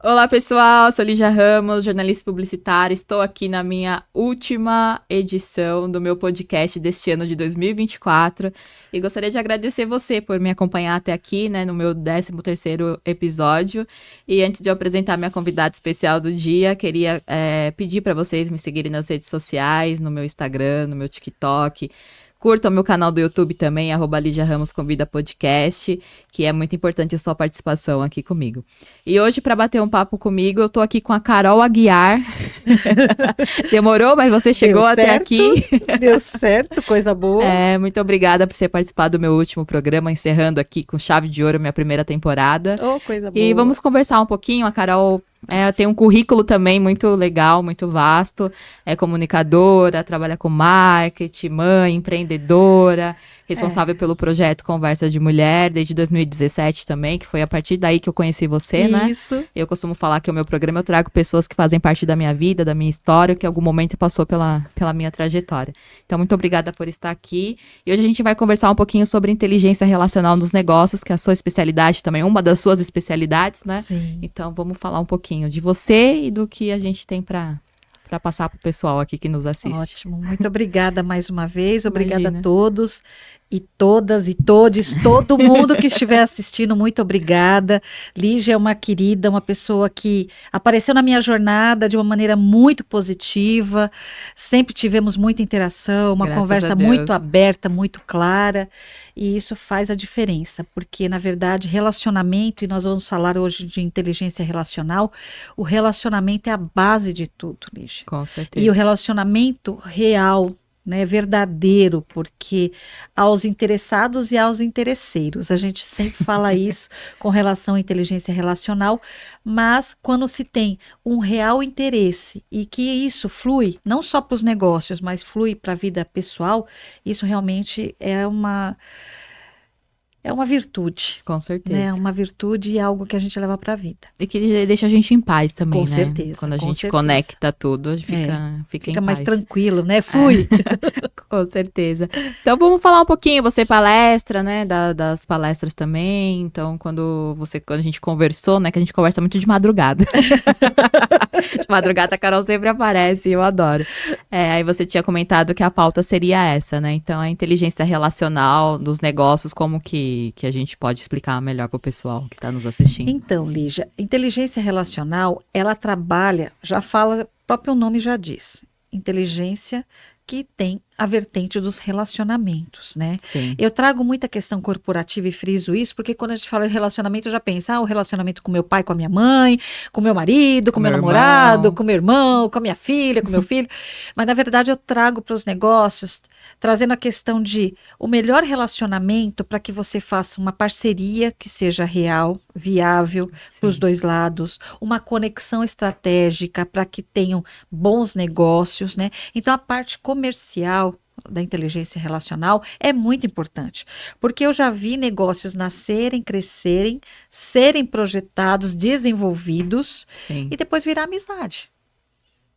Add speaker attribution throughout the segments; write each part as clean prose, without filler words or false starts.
Speaker 1: Olá, pessoal, sou Lígia Ramos, jornalista publicitária. Estou aqui na minha última edição do meu podcast deste ano de 2024 e gostaria de agradecer você por me acompanhar até aqui, né, no meu 13º episódio. E antes de eu apresentar minha convidada especial do dia, queria pedir para vocês me seguirem nas redes sociais, no meu Instagram, no meu TikTok. Curtam meu canal do YouTube também, @Lígia Ramos Convida Podcast, que é muito importante a sua participação aqui comigo. E hoje, para bater um papo comigo, eu tô aqui com a Carol Aguiar. Demorou, mas você chegou até aqui.
Speaker 2: Deu certo, coisa boa.
Speaker 1: Muito obrigada por você participar do meu último programa, encerrando aqui com chave de ouro minha primeira temporada.
Speaker 2: Oh, coisa boa.
Speaker 1: E vamos conversar um pouquinho. A Carol tem um currículo também muito legal, muito vasto. É comunicadora, trabalha com marketing, mãe, empreendedora, responsável pelo projeto Conversa de Mulher desde 2017 também, que foi a partir daí que eu conheci você, né?
Speaker 2: Isso.
Speaker 1: Eu costumo falar que o meu programa eu trago pessoas que fazem parte da minha vida, da minha história, que em algum momento passou pela minha trajetória. Então, muito obrigada por estar aqui. E hoje a gente vai conversar um pouquinho sobre inteligência relacional nos negócios, que é a sua especialidade também, uma das suas especialidades, né?
Speaker 2: Sim.
Speaker 1: Então, vamos falar um pouquinho de você e do que a gente tem para passar para o pessoal aqui que nos assiste.
Speaker 2: Ótimo, muito obrigada mais uma vez, obrigada
Speaker 1: Imagina.
Speaker 2: a todos e todas e todes, todo mundo que estiver assistindo, muito obrigada. Lígia é uma querida, uma pessoa que apareceu na minha jornada de uma maneira muito positiva, sempre tivemos muita interação, uma
Speaker 1: Graças
Speaker 2: conversa
Speaker 1: a Deus.
Speaker 2: muito aberta, muito clara, e isso faz a diferença, porque na verdade relacionamento, e nós vamos falar hoje de inteligência relacional, o relacionamento é a base de tudo, Lígia.
Speaker 1: Com certeza.
Speaker 2: E o relacionamento real, né, verdadeiro, porque aos interessados e aos interesseiros, a gente sempre fala isso com relação à inteligência relacional, mas quando se tem um real interesse e que isso flui, não só para os negócios, mas flui para a vida pessoal, isso realmente é uma virtude.
Speaker 1: Com certeza.
Speaker 2: Né? Uma virtude e algo que a gente leva para a vida.
Speaker 1: E que deixa a gente em paz também,
Speaker 2: Com
Speaker 1: né?
Speaker 2: certeza.
Speaker 1: Quando a
Speaker 2: com
Speaker 1: gente
Speaker 2: certeza.
Speaker 1: conecta tudo, a gente fica em
Speaker 2: mais
Speaker 1: paz.
Speaker 2: tranquilo, né? Flui.
Speaker 1: Com certeza. Então vamos falar um pouquinho, você palestra, né? Das palestras também. Então, quando a gente conversou, né? Que a gente conversa muito de madrugada. De madrugada a Carol sempre aparece e eu adoro. Aí você tinha comentado que a pauta seria essa, né? Então, a inteligência relacional dos negócios, como que a gente pode explicar melhor para o pessoal que está nos assistindo?
Speaker 2: Então, Lígia, inteligência relacional, ela trabalha, já fala, o próprio nome já diz, inteligência que tem a vertente dos relacionamentos, né?
Speaker 1: Sim.
Speaker 2: Eu trago muita questão corporativa e friso isso, porque quando a gente fala em relacionamento, eu já penso, o relacionamento com meu pai, com a minha mãe, com meu marido, com meu namorado, com meu irmão, com a minha filha, com meu filho. Mas, na verdade, eu trago para os negócios, trazendo a questão de o melhor relacionamento para que você faça uma parceria que seja real, viável para os dois lados, uma conexão estratégica para que tenham bons negócios, né? Então, a parte comercial da inteligência relacional é muito importante, porque eu já vi negócios nascerem, crescerem, serem projetados, desenvolvidos.
Speaker 1: Sim.
Speaker 2: E depois virar amizade.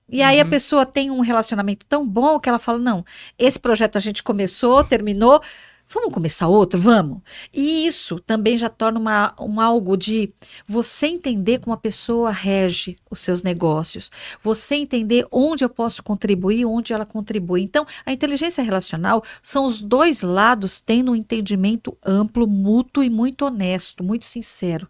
Speaker 2: E aí a pessoa tem um relacionamento tão bom que ela fala, não, esse projeto a gente começou, terminou, vamos começar outro? Vamos. E isso também já torna algo de você entender como a pessoa rege os seus negócios, você entender onde eu posso contribuir, onde ela contribui. Então, a inteligência relacional são os dois lados tendo um entendimento amplo, mútuo e muito honesto, muito sincero.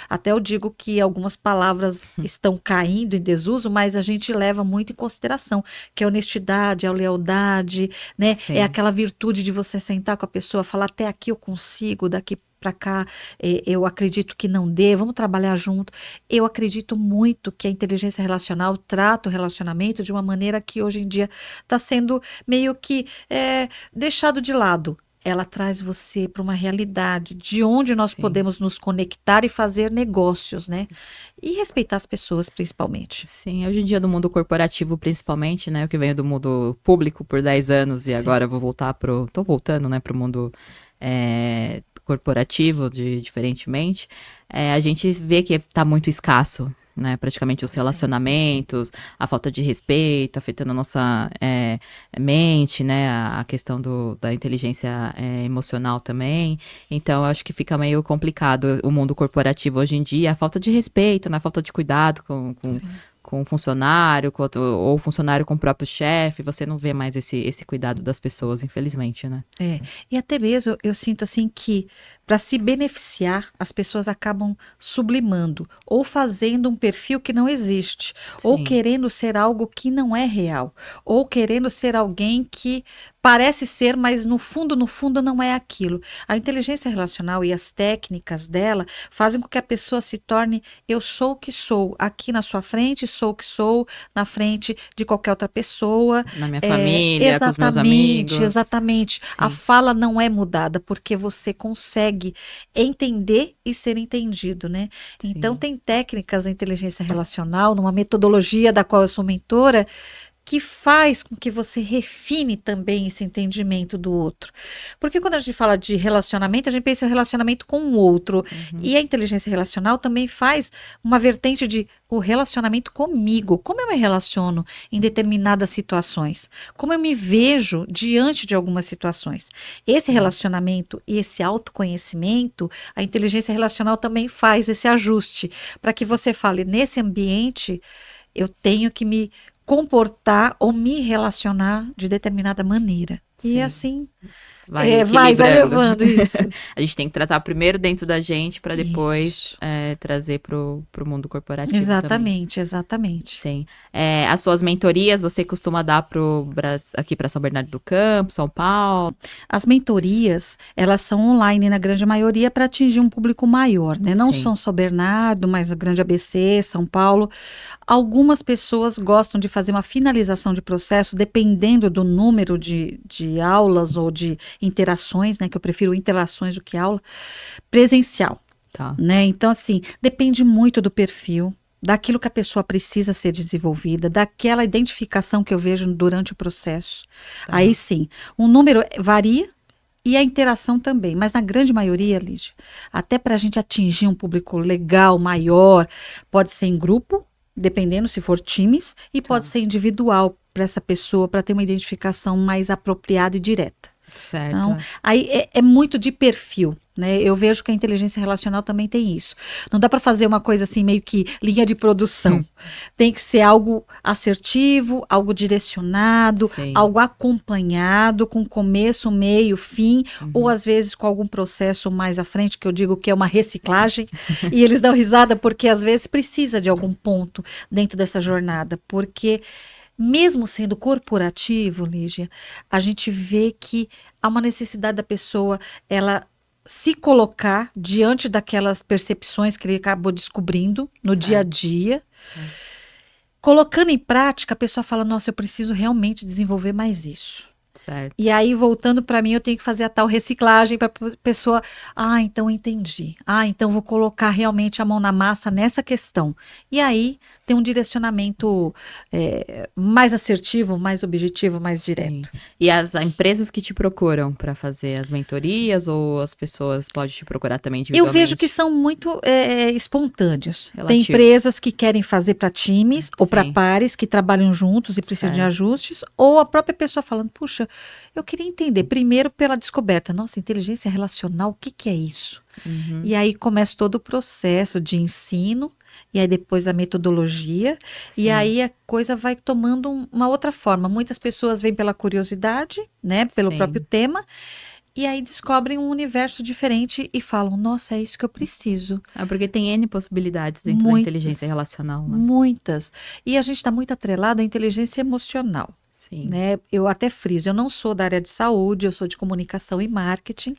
Speaker 2: Até eu digo que algumas palavras estão caindo em desuso, mas a gente leva muito em consideração, que é a honestidade, a lealdade, né?
Speaker 1: Sim.
Speaker 2: É aquela virtude de você sentar com a pessoa, falar até aqui eu consigo, daqui para cá eu acredito que não dê, vamos trabalhar junto. Eu acredito muito que a inteligência relacional trata o relacionamento de uma maneira que hoje em dia está sendo meio que deixado de lado. Ela traz você para uma realidade de onde nós podemos nos conectar e fazer negócios, né? E respeitar as pessoas, principalmente.
Speaker 1: Sim, hoje em dia no mundo corporativo, principalmente, né? Eu que venho do mundo público por 10 anos e agora eu vou voltar tô voltando, né, pro mundo corporativo, diferentemente. A gente vê que tá muito escasso né? Praticamente os
Speaker 2: Sim.
Speaker 1: relacionamentos, a falta de respeito, afetando a nossa mente, né? A questão da inteligência emocional também. Então, eu acho que fica meio complicado o mundo corporativo hoje em dia, a falta de respeito, né? A falta de cuidado
Speaker 2: Sim.
Speaker 1: com o funcionário, ou o funcionário com o próprio chefe, você não vê mais esse cuidado das pessoas, infelizmente, né?
Speaker 2: E até mesmo eu sinto assim que para se beneficiar, as pessoas acabam sublimando ou fazendo um perfil que não existe, ou
Speaker 1: Sim,
Speaker 2: querendo ser algo que não é real, ou querendo ser alguém que parece ser, mas no fundo não é aquilo. A inteligência relacional e as técnicas dela fazem com que a pessoa se torne eu sou o que sou, aqui na sua frente sou o que sou, na frente de qualquer outra pessoa.
Speaker 1: na minha família, com os meus
Speaker 2: Exatamente,
Speaker 1: amigos.
Speaker 2: exatamente. A
Speaker 1: Sim,
Speaker 2: fala não é mudada porque você consegue entender e ser entendido, né? Então,
Speaker 1: sim.
Speaker 2: tem técnicas da inteligência relacional, numa metodologia da qual eu sou mentora, que faz com que você refine também esse entendimento do outro. Porque quando a gente fala de relacionamento, a gente pensa em relacionamento com o outro.
Speaker 1: Uhum.
Speaker 2: E a inteligência relacional também faz uma vertente de o relacionamento comigo. Como eu me relaciono em determinadas situações? Como eu me vejo diante de algumas situações? Esse
Speaker 1: Sim.
Speaker 2: relacionamento e esse autoconhecimento, a inteligência relacional também faz esse ajuste para que você fale nesse ambiente eu tenho que me comportar ou me relacionar de determinada maneira. E
Speaker 1: Sim.
Speaker 2: assim,
Speaker 1: Vai
Speaker 2: vai
Speaker 1: equilibrando.
Speaker 2: levando isso.
Speaker 1: A gente tem que tratar primeiro dentro da gente para depois
Speaker 2: Isso.
Speaker 1: trazer pro mundo corporativo também.
Speaker 2: Exatamente, exatamente.
Speaker 1: Sim. As suas mentorias você costuma dar aqui para São Bernardo do Campo, São Paulo?
Speaker 2: As mentorias, elas são online na grande maioria para atingir um público maior, né? Não
Speaker 1: Sim.
Speaker 2: são só Bernardo, mas a grande ABC, São Paulo. Algumas pessoas gostam de fazer uma finalização de processo, dependendo do número de aulas ou de interações, né? Que eu prefiro interações do que aula, presencial,
Speaker 1: Tá.
Speaker 2: né? Então, assim, depende muito do perfil, daquilo que a pessoa precisa ser desenvolvida, daquela identificação que eu vejo durante o processo.
Speaker 1: Tá.
Speaker 2: Aí sim, o número varia e a interação também, mas na grande maioria, Lígia, até para a gente atingir um público legal, maior, pode ser em grupo, dependendo se for times, e
Speaker 1: Tá.
Speaker 2: pode ser individual para essa pessoa, para ter uma identificação mais apropriada e direta.
Speaker 1: Certo.
Speaker 2: Então, aí é muito de perfil, né? Eu vejo que a inteligência relacional também tem isso. Não dá para fazer uma coisa assim, meio que linha de produção. Tem que ser algo assertivo, algo direcionado,
Speaker 1: Sim.
Speaker 2: algo acompanhado, com começo, meio, fim,
Speaker 1: Uhum.
Speaker 2: ou às vezes com algum processo mais à frente, que eu digo que é uma reciclagem, e eles dão risada porque às vezes precisa de algum ponto dentro dessa jornada, porque mesmo sendo corporativo, Lígia, a gente vê que há uma necessidade da pessoa, ela se colocar diante daquelas percepções que ele acabou descobrindo no
Speaker 1: Certo.
Speaker 2: dia a dia. Colocando em prática, a pessoa fala, nossa, eu preciso realmente desenvolver mais isso.
Speaker 1: Certo.
Speaker 2: E aí, voltando para mim, eu tenho que fazer a tal reciclagem para a pessoa. Ah, então entendi. Ah, então vou colocar realmente a mão na massa nessa questão. E aí tem um direcionamento mais assertivo, mais objetivo, mais direto.
Speaker 1: Sim. E as empresas que te procuram para fazer as mentorias ou as pessoas podem te procurar também
Speaker 2: Eu
Speaker 1: individualmente?
Speaker 2: vejo que são muito espontâneos. Tem
Speaker 1: Relativo.
Speaker 2: empresas que querem fazer para times ou para
Speaker 1: Sim.
Speaker 2: pares que trabalham juntos e precisam de
Speaker 1: Certo.
Speaker 2: ajustes, ou a própria pessoa falando, puxa, eu queria entender, primeiro pela descoberta, nossa, inteligência relacional, o que que é isso?
Speaker 1: Uhum.
Speaker 2: E aí começa todo o processo de ensino, e aí depois a metodologia,
Speaker 1: Sim.
Speaker 2: e aí a coisa vai tomando uma outra forma. Muitas pessoas vêm pela curiosidade, né, pelo
Speaker 1: Sim.
Speaker 2: próprio tema, e aí descobrem um universo diferente e falam, nossa, é isso que eu preciso.
Speaker 1: Porque tem N possibilidades dentro da inteligência relacional, né?
Speaker 2: Muitas. E a gente está muito atrelado à inteligência emocional.
Speaker 1: Sim.
Speaker 2: Né? Eu até friso, eu não sou da área de saúde, eu sou de comunicação e marketing,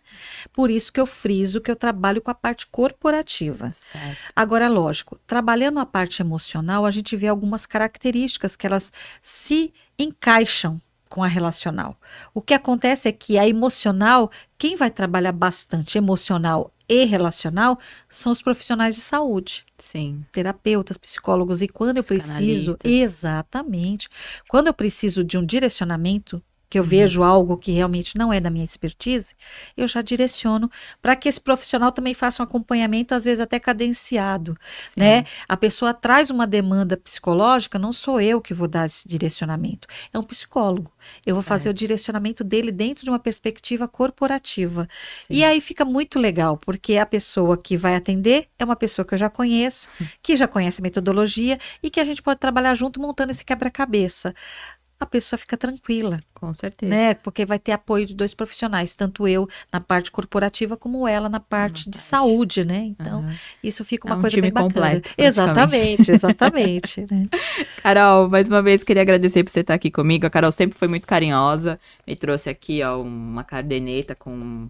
Speaker 2: por isso que eu friso que eu trabalho com a parte corporativa.
Speaker 1: Certo.
Speaker 2: Agora, lógico, trabalhando a parte emocional, a gente vê algumas características que elas se encaixam com a relacional. O que acontece é que a emocional, quem vai trabalhar bastante emocional e relacional são os profissionais de saúde.
Speaker 1: Sim.
Speaker 2: Terapeutas, psicólogos, e quando eu preciso, exatamente, quando eu preciso de um direcionamento que eu vejo algo que realmente não é da minha expertise, eu já direciono para que esse profissional também faça um acompanhamento, às vezes até cadenciado, né?
Speaker 1: Sim.
Speaker 2: A pessoa traz uma demanda psicológica, não sou eu que vou dar esse direcionamento, é um psicólogo. Eu vou fazer o
Speaker 1: Certo.
Speaker 2: direcionamento dele dentro de uma perspectiva corporativa. E
Speaker 1: Sim.
Speaker 2: aí fica muito legal, porque a pessoa que vai atender é uma pessoa que eu já conheço, que já conhece a metodologia e que a gente pode trabalhar junto montando esse quebra-cabeça. A pessoa fica tranquila,
Speaker 1: Com certeza.
Speaker 2: né? Porque vai ter apoio de dois profissionais, tanto eu na parte corporativa como ela na parte de saúde, né? Então,
Speaker 1: Aham.
Speaker 2: isso fica
Speaker 1: É
Speaker 2: uma
Speaker 1: um
Speaker 2: coisa
Speaker 1: time
Speaker 2: bem bacana.
Speaker 1: completo, praticamente.
Speaker 2: Exatamente, exatamente, né?
Speaker 1: Carol, mais uma vez queria agradecer por você estar aqui comigo. A Carol sempre foi muito carinhosa. Me trouxe aqui, ó, uma caderneta com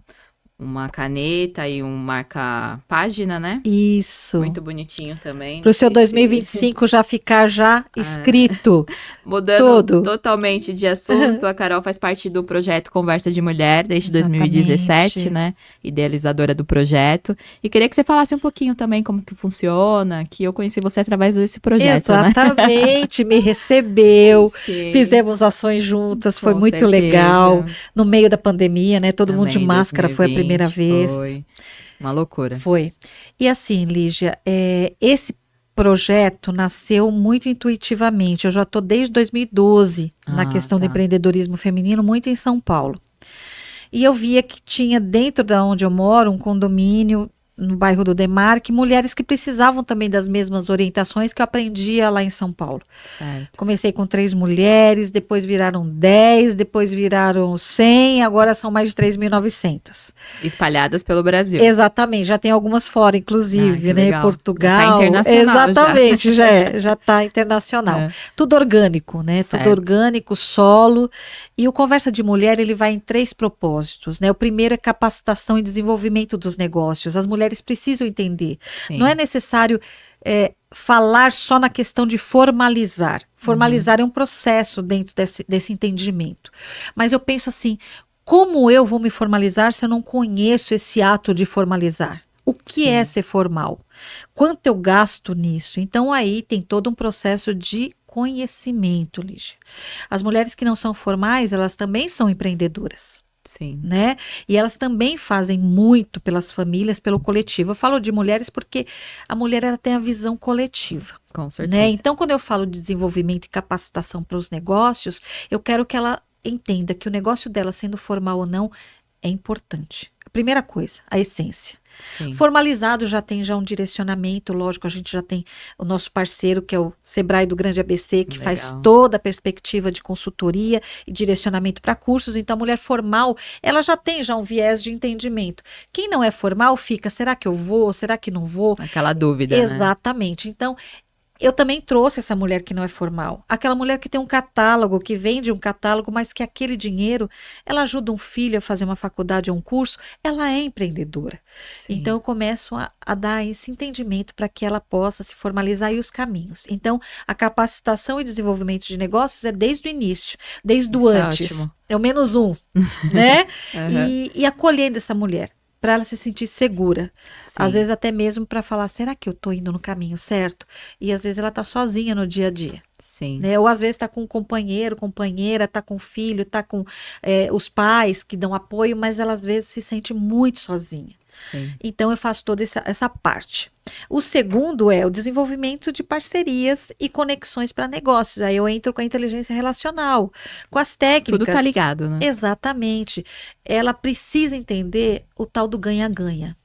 Speaker 1: uma caneta e um marca-página, né?
Speaker 2: Isso.
Speaker 1: Muito bonitinho também.
Speaker 2: Para o
Speaker 1: Não
Speaker 2: seu
Speaker 1: sei se...
Speaker 2: 2025 já ficar já escrito
Speaker 1: Mudando
Speaker 2: todo.
Speaker 1: totalmente de assunto, a Carol faz parte do projeto Conversa de Mulher desde 2017,
Speaker 2: Exatamente.
Speaker 1: né? Idealizadora do projeto. E queria que você falasse um pouquinho também como que funciona, que eu conheci você através desse projeto, né?
Speaker 2: Exatamente, me recebeu,
Speaker 1: Sim,
Speaker 2: fizemos ações juntas, foi
Speaker 1: com
Speaker 2: muito legal.
Speaker 1: certeza.
Speaker 2: No meio da pandemia, né? Todo mundo de
Speaker 1: Também em
Speaker 2: máscara, foi a primeira
Speaker 1: 2020
Speaker 2: vez.
Speaker 1: foi uma loucura.
Speaker 2: Foi. E assim, Lígia, esse projeto nasceu muito intuitivamente. Eu já estou desde 2012 na questão do
Speaker 1: Tá.
Speaker 2: empreendedorismo feminino, muito em São Paulo. E eu via que tinha dentro da onde eu moro um condomínio no bairro do Demarque, mulheres que precisavam também das mesmas orientações que eu aprendia lá em São Paulo.
Speaker 1: Certo.
Speaker 2: Comecei com 3 mulheres, depois viraram 10, depois viraram 100, agora são mais de 3.900.
Speaker 1: Espalhadas pelo Brasil.
Speaker 2: Exatamente, já tem algumas fora, inclusive,
Speaker 1: que
Speaker 2: né?
Speaker 1: legal.
Speaker 2: Portugal.
Speaker 1: Já tá internacional,
Speaker 2: Exatamente, já está internacional.
Speaker 1: É.
Speaker 2: Tudo orgânico, né?
Speaker 1: Certo.
Speaker 2: Tudo orgânico, solo. E o Conversa de Mulher, ele vai em 3 propósitos, né? O primeiro é capacitação e desenvolvimento dos negócios. As mulheres precisam entender.
Speaker 1: Sim.
Speaker 2: Não é necessário falar só na questão de formalizar. Formalizar é um processo dentro desse entendimento. Mas eu penso assim, como eu vou me formalizar se eu não conheço esse ato de formalizar? O que é ser formal? Quanto eu gasto nisso? Então aí tem todo um processo de conhecimento, Lígia. As mulheres que não são formais, elas também são empreendedoras.
Speaker 1: Sim.
Speaker 2: Né? E elas também fazem muito pelas famílias, pelo coletivo. Eu falo de mulheres porque a mulher ela tem a visão coletiva.
Speaker 1: Com certeza.
Speaker 2: Né? Então, quando eu falo de desenvolvimento e capacitação para os negócios, eu quero que ela entenda que o negócio dela, sendo formal ou não, é importante. A primeira coisa, a essência.
Speaker 1: Sim.
Speaker 2: Formalizado já tem um direcionamento, lógico, a gente já tem o nosso parceiro, que é o Sebrae do Grande ABC, que faz toda a perspectiva de consultoria e direcionamento para cursos. Então, a mulher formal, ela já tem um viés de entendimento. Quem não é formal fica, será que eu vou? Será que não vou?
Speaker 1: Aquela dúvida,
Speaker 2: Exatamente.
Speaker 1: Né?
Speaker 2: Então, eu também trouxe essa mulher que não é formal. Aquela mulher que tem um catálogo, que vende um catálogo, mas que aquele dinheiro, ela ajuda um filho a fazer uma faculdade ou um curso, ela é empreendedora.
Speaker 1: Sim.
Speaker 2: Então, eu começo a dar esse entendimento para que ela possa se formalizar e os caminhos. Então, a capacitação e desenvolvimento de negócios é desde o início, desde o antes.
Speaker 1: Ótimo.
Speaker 2: É o -1, né? E acolhendo essa mulher, para ela se sentir segura. Sim. Às vezes até mesmo para falar, será que eu estou indo no caminho certo? E às vezes ela está sozinha no dia a dia.
Speaker 1: Sim.
Speaker 2: Né? Ou às vezes está com um companheiro, companheira, está com filho, está com os pais que dão apoio, mas ela às vezes se sente muito sozinha.
Speaker 1: Sim.
Speaker 2: Então eu faço toda essa parte. O segundo é o desenvolvimento de parcerias e conexões para negócios. Aí eu entro com a inteligência relacional, com as técnicas.
Speaker 1: Tudo tá ligado, né?
Speaker 2: Exatamente. Ela precisa entender o tal do ganha-ganha.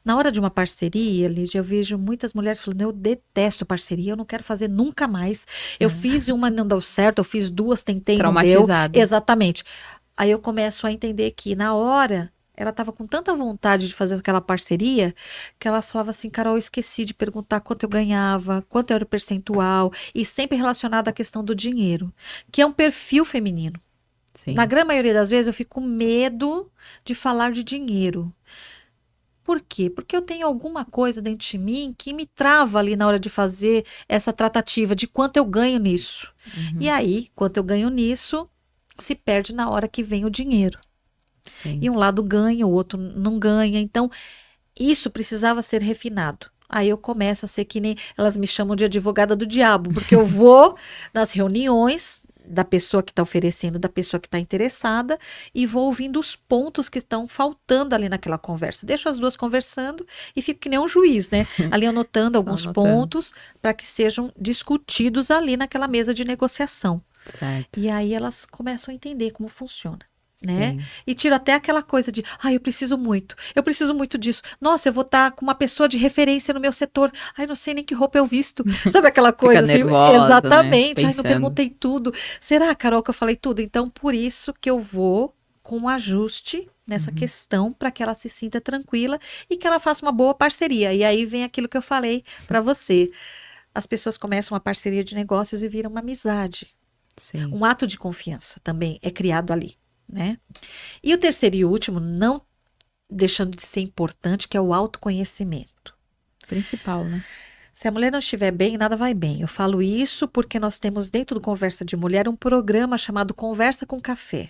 Speaker 2: Na hora de uma parceria, Lídia, eu vejo muitas mulheres falando, eu detesto parceria, eu não quero fazer nunca mais. Eu fiz uma, não deu certo, eu fiz 2, tentei, não deu. Exatamente. Aí eu começo a entender que na hora, ela estava com tanta vontade de fazer aquela parceria, que ela falava assim, Carol, eu esqueci de perguntar quanto eu ganhava, quanto era o percentual, e sempre relacionado à questão do dinheiro, que é um perfil feminino.
Speaker 1: Sim.
Speaker 2: Na grande maioria das vezes, eu fico com medo de falar de dinheiro. Por quê? Porque eu tenho alguma coisa dentro de mim que me trava ali na hora de fazer essa tratativa de quanto eu ganho nisso. E aí, quanto eu ganho nisso, se perde na hora que vem o dinheiro.
Speaker 1: Sim.
Speaker 2: E um lado ganha, o outro não ganha. Então, isso precisava ser refinado. Aí eu começo a ser que nem... Elas me chamam de advogada do diabo, porque eu vou nas reuniões da pessoa que está oferecendo, da pessoa que está interessada, e vou ouvindo os pontos que estão faltando ali naquela conversa. Deixo as duas conversando e fico que nem um juiz, né? Ali anotando
Speaker 1: Só
Speaker 2: alguns
Speaker 1: anotando.
Speaker 2: pontos para que sejam discutidos ali naquela mesa de negociação.
Speaker 1: Certo.
Speaker 2: E aí elas começam a entender como funciona. Né?
Speaker 1: Sim.
Speaker 2: E tira até aquela coisa de, eu preciso muito disso. Nossa, eu vou estar com uma pessoa de referência no meu setor. Não sei nem que roupa eu visto. Sabe aquela coisa assim?
Speaker 1: nervosa,
Speaker 2: Exatamente.
Speaker 1: né?
Speaker 2: Não
Speaker 1: Pensando.
Speaker 2: perguntei tudo. Será, Carol, que eu falei tudo? Então, por isso que eu vou com um ajuste nessa questão para que ela se sinta tranquila e que ela faça uma boa parceria. E aí vem aquilo que eu falei para você. As pessoas começam uma parceria de negócios e viram uma amizade.
Speaker 1: Sim.
Speaker 2: Um ato de confiança também é criado ali. Né? E o terceiro e último, não deixando de ser importante, que é o autoconhecimento.
Speaker 1: Principal, né?
Speaker 2: Se a mulher não estiver bem, nada vai bem. Eu falo isso porque nós temos dentro do Conversa de Mulher um programa chamado Conversa com Café.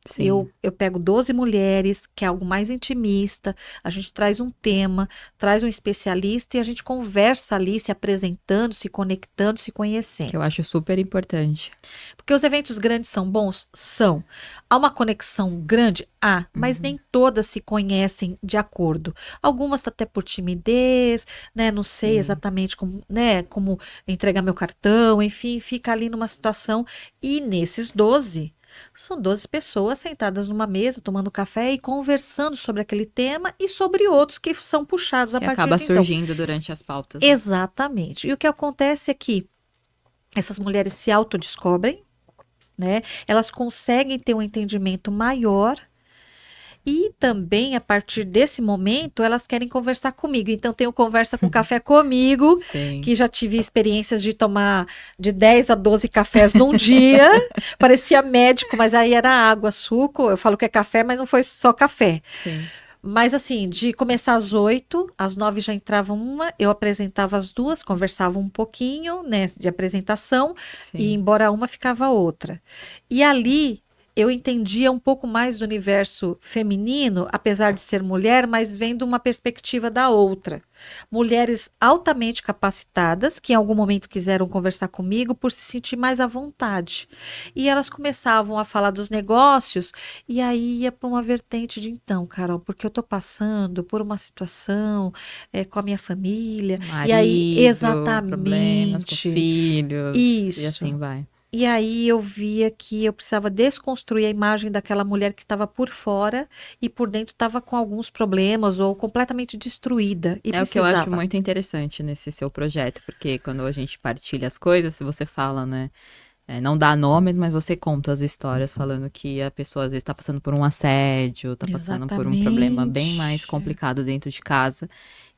Speaker 1: Sim.
Speaker 2: Eu pego 12 mulheres, que é algo mais intimista, a gente traz um tema, traz um especialista e a gente conversa ali, se apresentando, se conectando, se conhecendo.
Speaker 1: Que eu acho super importante.
Speaker 2: Porque os eventos grandes são bons? São. Há uma conexão grande? Há, mas nem todas se conhecem de acordo. Algumas até por timidez, né? Não sei exatamente como, né, como entregar meu cartão, enfim, fica ali numa situação. E nesses 12, são 12 pessoas sentadas numa mesa, tomando café e conversando sobre aquele tema e sobre outros que são puxados a
Speaker 1: Que
Speaker 2: partir
Speaker 1: acaba
Speaker 2: de então.
Speaker 1: surgindo durante as pautas. Né?
Speaker 2: Exatamente. E o que acontece é que essas mulheres se autodescobrem, né? Elas conseguem ter um entendimento maior e também, a partir desse momento, elas querem conversar comigo. Então, tenho conversa com café comigo,
Speaker 1: Sim.
Speaker 2: que já tive experiências de tomar de 10 a 12 cafés num dia. Parecia médico, mas aí era água, suco. Eu falo que é café, mas não foi só café.
Speaker 1: Sim.
Speaker 2: Mas assim, de começar às 8, às 9 já entrava uma, eu apresentava as duas, conversava um pouquinho, né, de apresentação,
Speaker 1: Sim.
Speaker 2: e embora uma ficava outra. E ali eu entendia um pouco mais do universo feminino, apesar de ser mulher, mas vendo uma perspectiva da outra. Mulheres altamente capacitadas, que em algum momento quiseram conversar comigo por se sentir mais à vontade. E elas começavam a falar dos negócios, e aí ia para uma vertente de então, Carol, porque eu estou passando por uma situação com a minha família.
Speaker 1: Marido,
Speaker 2: e aí,
Speaker 1: problemas com os
Speaker 2: exatamente.
Speaker 1: filhos.
Speaker 2: Isso.
Speaker 1: E assim vai.
Speaker 2: E aí eu via que eu precisava desconstruir a imagem daquela mulher que estava por fora e por dentro estava com alguns problemas ou completamente destruída. E
Speaker 1: É o que eu acho muito interessante nesse seu projeto, porque quando a gente partilha as coisas, se você fala, né? Não dá nomes, mas você conta as histórias falando que a pessoa às vezes está passando por um assédio, está passando por um problema bem mais complicado dentro de casa.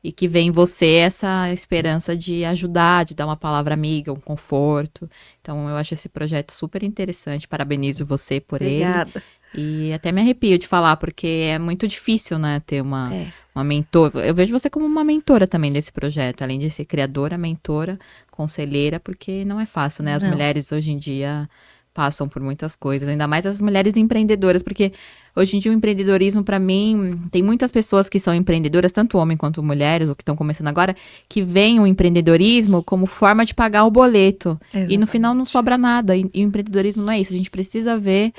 Speaker 1: E que vem em você essa esperança de ajudar, de dar uma palavra amiga, um conforto. Então, eu acho esse projeto super interessante. Parabenizo você por
Speaker 2: Obrigada.
Speaker 1: ele. E até me arrepio de falar, porque é muito difícil, né, ter uma mentora. Eu vejo você como uma mentora também desse projeto. Além de ser criadora, mentora, conselheira, porque não é fácil, né? As mulheres hoje em dia passam por muitas coisas, ainda mais as mulheres empreendedoras, porque hoje em dia o empreendedorismo, para mim, tem muitas pessoas que são empreendedoras, tanto homem quanto mulheres, ou que estão começando agora, que veem o empreendedorismo como forma de pagar o boleto. Exatamente. E no final não sobra nada, e o empreendedorismo não é isso, a gente precisa ver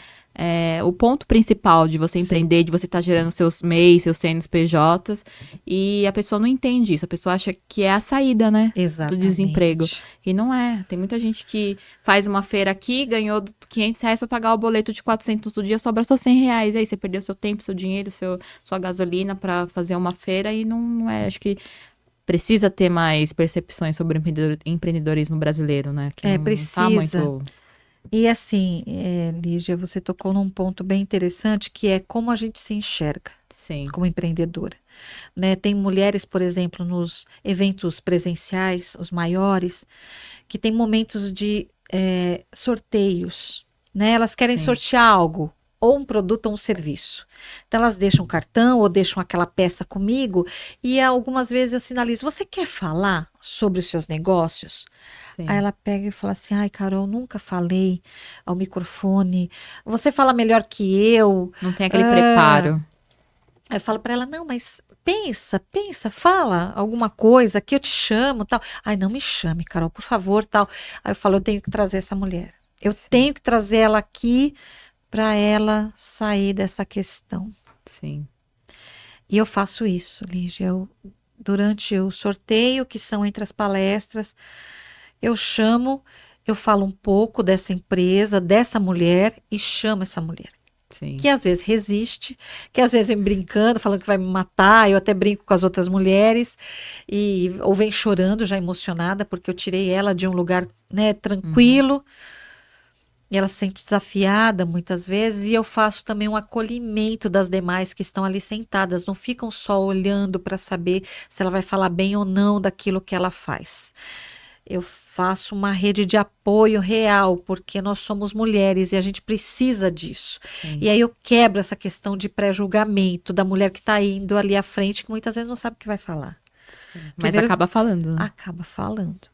Speaker 1: o ponto principal de você empreender, de você estar gerando seus MEIs, seus CNPJs, e a pessoa não entende isso, a pessoa acha que é a saída, né?
Speaker 2: Exatamente.
Speaker 1: Do desemprego. E não é. Tem muita gente que faz uma feira aqui, ganhou R$500 para pagar o boleto de 400 do dia, sobra só R$100. Aí você perdeu seu tempo, seu dinheiro, sua gasolina para fazer uma feira e não é. Acho que precisa ter mais percepções sobre o empreendedorismo brasileiro, né? Que não
Speaker 2: precisa.
Speaker 1: Tá muito...
Speaker 2: E assim, Lígia, você tocou num ponto bem interessante, que é como a gente se enxerga.
Speaker 1: Sim.
Speaker 2: Como empreendedora. Né? Tem mulheres, por exemplo, nos eventos presenciais, os maiores, que tem momentos de sorteios. Né? Elas querem sortear algo, ou um produto ou um serviço. Então, elas deixam o cartão ou deixam aquela peça comigo e algumas vezes eu sinalizo, você quer falar sobre os seus negócios? Sim. Aí ela pega e fala assim, ai, Carol, nunca falei ao microfone, você fala melhor que eu.
Speaker 1: Não tem aquele preparo.
Speaker 2: Aí eu falo para ela, não, mas pensa, fala alguma coisa que eu te chamo, tal. Ai, não me chame, Carol, por favor, tal. Aí eu falo, eu tenho que trazer essa mulher. Eu tenho que trazer ela aqui para ela sair dessa questão.
Speaker 1: Sim.
Speaker 2: E eu faço isso, Lígia. Durante o sorteio, que são entre as palestras, eu falo um pouco dessa empresa, dessa mulher e chamo essa mulher.
Speaker 1: Sim.
Speaker 2: Que às vezes resiste, que às vezes vem brincando, falando que vai me matar, eu até brinco com as outras mulheres, ou vem chorando, já emocionada, porque eu tirei ela de um lugar, né, tranquilo, e ela se sente desafiada muitas vezes, e eu faço também um acolhimento das demais que estão ali sentadas, não ficam só olhando para saber se ela vai falar bem ou não daquilo que ela faz. Eu faço uma rede de apoio real, porque nós somos mulheres e a gente precisa disso.
Speaker 1: Sim.
Speaker 2: E aí eu quebro essa questão de pré-julgamento da mulher que está indo ali à frente, que muitas vezes não sabe o que vai falar.
Speaker 1: Sim. Mas acaba falando, né?
Speaker 2: Acaba falando.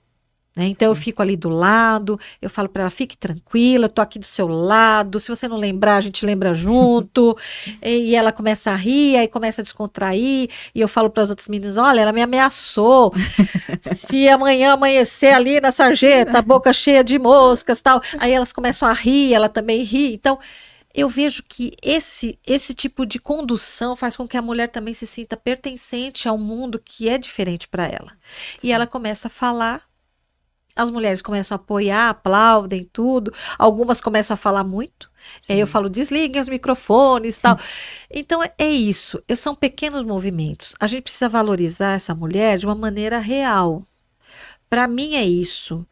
Speaker 2: Né? Então eu fico ali do lado, eu falo para ela, fique tranquila, eu tô aqui do seu lado, se você não lembrar, a gente lembra junto. E ela começa a rir, aí começa a descontrair, e eu falo para as outras meninas, olha, ela me ameaçou, se amanhã amanhecer ali na sarjeta, a boca cheia de moscas, tal. Aí elas começam a rir, ela também ri. Então eu vejo que esse tipo de condução faz com que a mulher também se sinta pertencente ao mundo que é diferente para ela. Sim. E ela começa a falar. As mulheres começam a apoiar, aplaudem tudo. Algumas começam a falar muito. E aí eu falo, desliguem os microfones e tal. Então é isso. São pequenos movimentos. A gente precisa valorizar essa mulher de uma maneira real. Para mim é isso.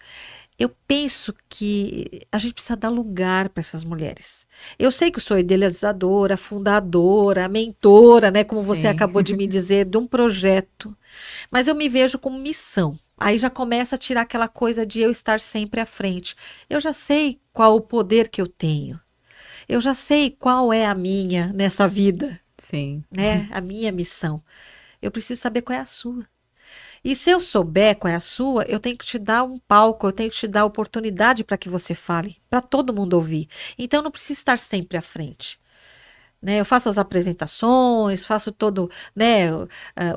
Speaker 2: Eu penso que a gente precisa dar lugar para essas mulheres. Eu sei que eu sou idealizadora, fundadora, mentora, né, como você acabou de me dizer, de um projeto. Mas eu me vejo como missão. Aí já começa a tirar aquela coisa de eu estar sempre à frente. Eu já sei qual o poder que eu tenho. Eu já sei qual é a minha nessa vida.
Speaker 1: Sim.
Speaker 2: Né? A minha missão. Eu preciso saber qual é a sua. E se eu souber qual é a sua, eu tenho que te dar um palco, eu tenho que te dar oportunidade para que você fale, para todo mundo ouvir. Então eu não preciso estar sempre à frente. Né, eu faço as apresentações, faço todo, né,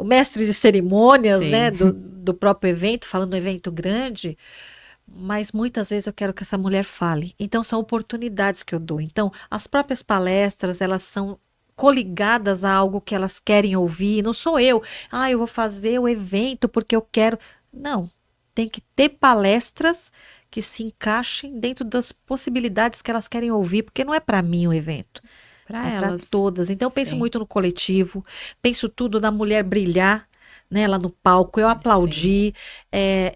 Speaker 2: o mestre de cerimônias, né, do próprio evento, falando um evento grande, mas muitas vezes eu quero que essa mulher fale. Então são oportunidades que eu dou. Então as próprias palestras, elas são coligadas a algo que elas querem ouvir. Não sou eu vou fazer o evento porque eu quero. Não, tem que ter palestras que se encaixem dentro das possibilidades que elas querem ouvir, porque não é para mim o evento. É para todas. Então eu penso muito no coletivo, penso tudo na mulher brilhar, né, lá no palco, eu aplaudi,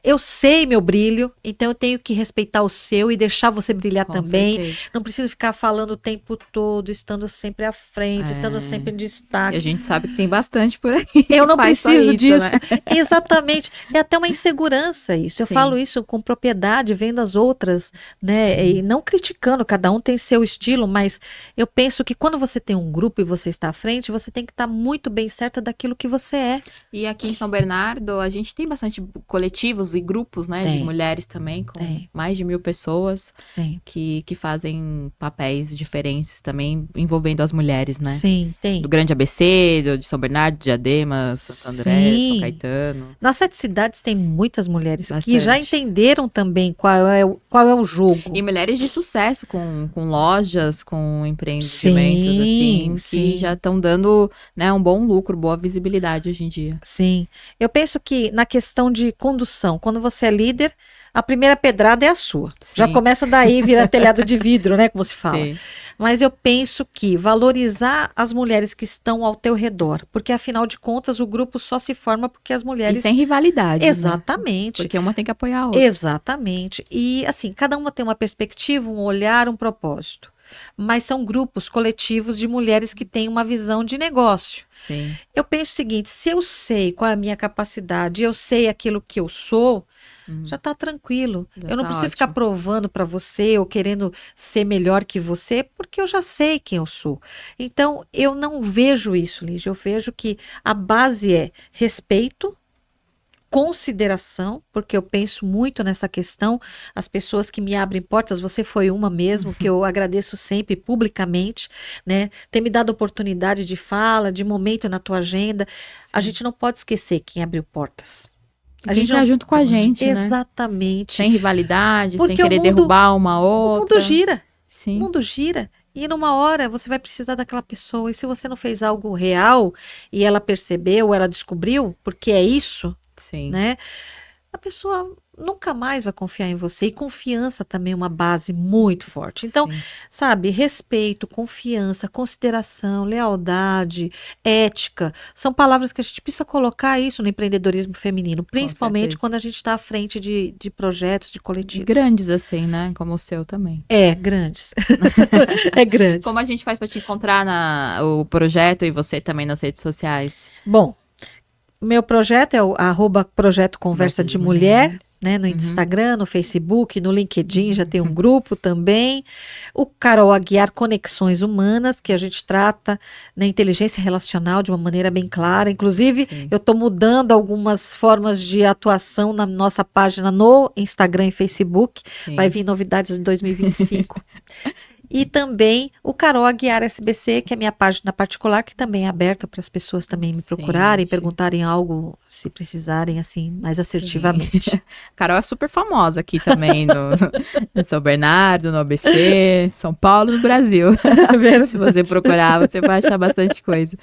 Speaker 2: eu sei meu brilho, então eu tenho que respeitar o seu e deixar você brilhar também. Certeza. Não preciso ficar falando o tempo todo, estando sempre à frente, estando sempre em destaque.
Speaker 1: E a gente sabe que tem bastante por aí.
Speaker 2: Eu não preciso disso.
Speaker 1: Né?
Speaker 2: Exatamente. É até uma insegurança isso. Eu falo isso com propriedade, vendo as outras, né? E não criticando, cada um tem seu estilo, mas eu penso que quando você tem um grupo e você está à frente, você tem que estar muito bem certa daquilo que você é.
Speaker 1: E aqui em São Bernardo, a gente tem bastante coletivos e grupos, né, de mulheres também, com mais de 1.000 pessoas que fazem papéis diferentes também, envolvendo as mulheres, né?
Speaker 2: Sim, tem.
Speaker 1: Do Grande ABC, de São Bernardo, de Diadema, Santo André, São Caetano.
Speaker 2: Nas 7 cidades tem muitas mulheres que já entenderam também qual é o jogo.
Speaker 1: E mulheres de sucesso, com lojas, com empreendimentos, que já estão dando, né, um bom lucro, boa visibilidade hoje em dia.
Speaker 2: Sim. Eu penso que na questão de condução, quando você é líder, a primeira pedrada é a sua. Já começa daí, vira telhado de vidro, né, como se fala. Mas eu penso que valorizar as mulheres que estão ao teu redor, porque afinal de contas o grupo só se forma porque as mulheres...
Speaker 1: E sem rivalidade,
Speaker 2: exatamente.
Speaker 1: Né? Porque uma tem que apoiar a outra.
Speaker 2: Exatamente. E assim, cada uma tem uma perspectiva, um olhar, um propósito. Mas são grupos coletivos de mulheres que têm uma visão de negócio.
Speaker 1: Sim.
Speaker 2: Eu penso o seguinte, se eu sei qual é a minha capacidade, eu sei aquilo que eu sou, já está tranquilo. Eu não preciso ficar provando para você ou querendo ser melhor que você, porque eu já sei quem eu sou. Então, eu não vejo isso, Lígia. Eu vejo que a base é respeito, consideração, porque eu penso muito nessa questão, as pessoas que me abrem portas, você foi uma mesmo, que eu agradeço sempre publicamente, né, ter me dado oportunidade de fala, de momento na tua agenda. A gente não pode esquecer quem abriu portas. A
Speaker 1: Quem
Speaker 2: gente
Speaker 1: tá
Speaker 2: não...
Speaker 1: junto com a gente, né?
Speaker 2: Exatamente.
Speaker 1: Sem rivalidade, sem
Speaker 2: Porque o
Speaker 1: querer
Speaker 2: mundo,
Speaker 1: derrubar uma
Speaker 2: o
Speaker 1: outra.
Speaker 2: mundo gira. O
Speaker 1: Sim,
Speaker 2: mundo gira. E numa hora você vai precisar daquela pessoa. E se você não fez algo real e ela percebeu, ela descobriu, porque é isso,
Speaker 1: sim,
Speaker 2: né? A pessoa nunca mais vai confiar em você. E confiança também é uma base muito forte. Então,
Speaker 1: sim.
Speaker 2: sabe, respeito, confiança, consideração, lealdade, ética, são palavras que a gente precisa colocar isso no empreendedorismo feminino,
Speaker 1: Com
Speaker 2: principalmente
Speaker 1: certeza.
Speaker 2: quando a gente está à frente de projetos, de
Speaker 1: E
Speaker 2: coletivos.
Speaker 1: grandes assim, né? Como o seu também.
Speaker 2: É, grandes. É grandes.
Speaker 1: Como a gente faz para te encontrar o projeto e você também nas redes sociais?
Speaker 2: Bom, meu projeto é o @projeto Conversa
Speaker 1: Conversa
Speaker 2: de
Speaker 1: de
Speaker 2: Mulher,
Speaker 1: mulher.
Speaker 2: né? No
Speaker 1: Uhum.
Speaker 2: Instagram, no Facebook, no LinkedIn já tem um grupo também. O Carol Aguiar Conexões Humanas, que a gente trata na inteligência relacional de uma maneira bem clara. Inclusive,
Speaker 1: Sim,
Speaker 2: eu estou mudando algumas formas de atuação na nossa página no Instagram e Facebook. Vai
Speaker 1: sim.
Speaker 2: vir novidades em 2025. E também o Carol Aguiar SBC, que é a minha página particular, que também é aberta para as pessoas também me
Speaker 1: Sim,
Speaker 2: procurarem, perguntarem algo, se precisarem, assim, mais
Speaker 1: sim.
Speaker 2: assertivamente.
Speaker 1: Carol é super famosa aqui também no São Bernardo, no ABC, São Paulo, no Brasil.
Speaker 2: É
Speaker 1: Se você
Speaker 2: verdade.
Speaker 1: procurar, você vai achar bastante coisa.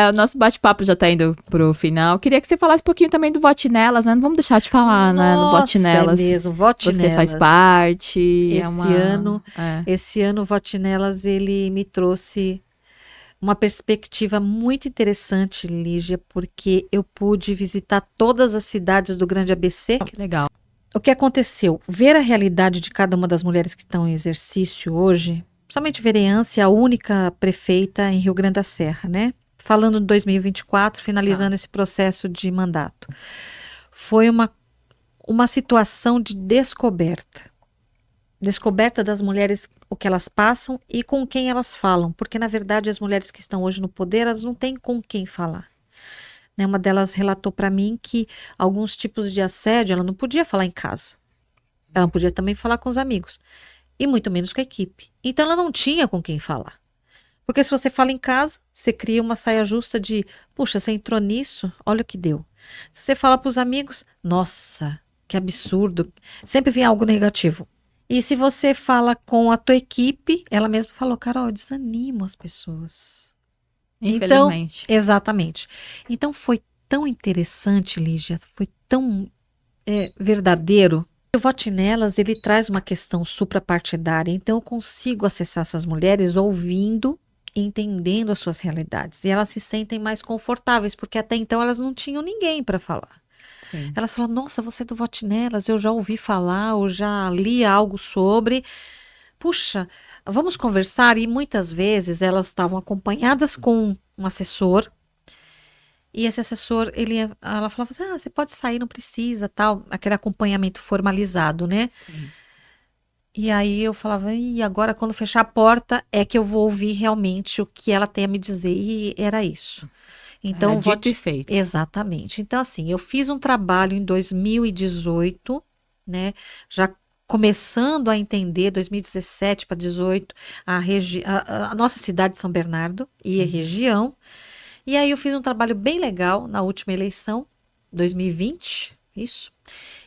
Speaker 1: O nosso bate-papo já tá indo pro final. Queria que você falasse um pouquinho também do Vote Nelas, né? Não vamos deixar de falar, né? No Vote
Speaker 2: Nossa, é
Speaker 1: Nelas.
Speaker 2: mesmo, vote
Speaker 1: Você faz
Speaker 2: nelas.
Speaker 1: parte, é
Speaker 2: Esse
Speaker 1: uma...
Speaker 2: ano, esse ano o Vote Nelas, ele me trouxe uma perspectiva muito interessante, Lígia, porque eu pude visitar todas as cidades do Grande ABC.
Speaker 1: Que legal.
Speaker 2: O que aconteceu? Ver a realidade de cada uma das mulheres que estão em exercício hoje, somente Vereança é a única prefeita em Rio Grande da Serra, né? Falando de 2024, finalizando esse processo de mandato. Foi uma situação de descoberta. Descoberta das mulheres, o que elas passam e com quem elas falam. Porque, na verdade, as mulheres que estão hoje no poder, elas não têm com quem falar. Né? Uma delas relatou para mim que alguns tipos de assédio ela não podia falar em casa. Ela não podia também falar com os amigos. E muito menos com a equipe. Então ela não tinha com quem falar. Porque se você fala em casa, você cria uma saia justa de, puxa, você entrou nisso, olha o que deu. Se você fala para os amigos, nossa, que absurdo. Sempre vem algo negativo. E se você fala com a tua equipe, ela mesma falou, Carol, eu desanimo as pessoas. Então,
Speaker 1: Infelizmente.
Speaker 2: exatamente. Então foi tão interessante, Lígia, foi tão verdadeiro. O Vote Nelas, ele traz uma questão suprapartidária, então eu consigo acessar essas mulheres ouvindo e entendendo as suas realidades. E elas se sentem mais confortáveis, porque até então elas não tinham ninguém para falar.
Speaker 1: Sim.
Speaker 2: Elas falam, nossa, você é do Vote Nelas, eu já ouvi falar, eu já li algo sobre. Puxa, vamos conversar? E muitas vezes elas estavam acompanhadas com um assessor. E esse assessor, ela falava assim, você pode sair, não precisa, tal, aquele acompanhamento formalizado, né?
Speaker 1: Sim.
Speaker 2: E aí eu falava, e agora quando fechar a porta é que eu vou ouvir realmente o que ela tem a me dizer. E era isso. Então,
Speaker 1: Dito e feito.
Speaker 2: Exatamente. Então, assim, eu fiz um trabalho em 2018, né? Já começando a entender, 2017 para 2018, a nossa cidade de São Bernardo e a região. E aí eu fiz um trabalho bem legal na última eleição, 2020, isso.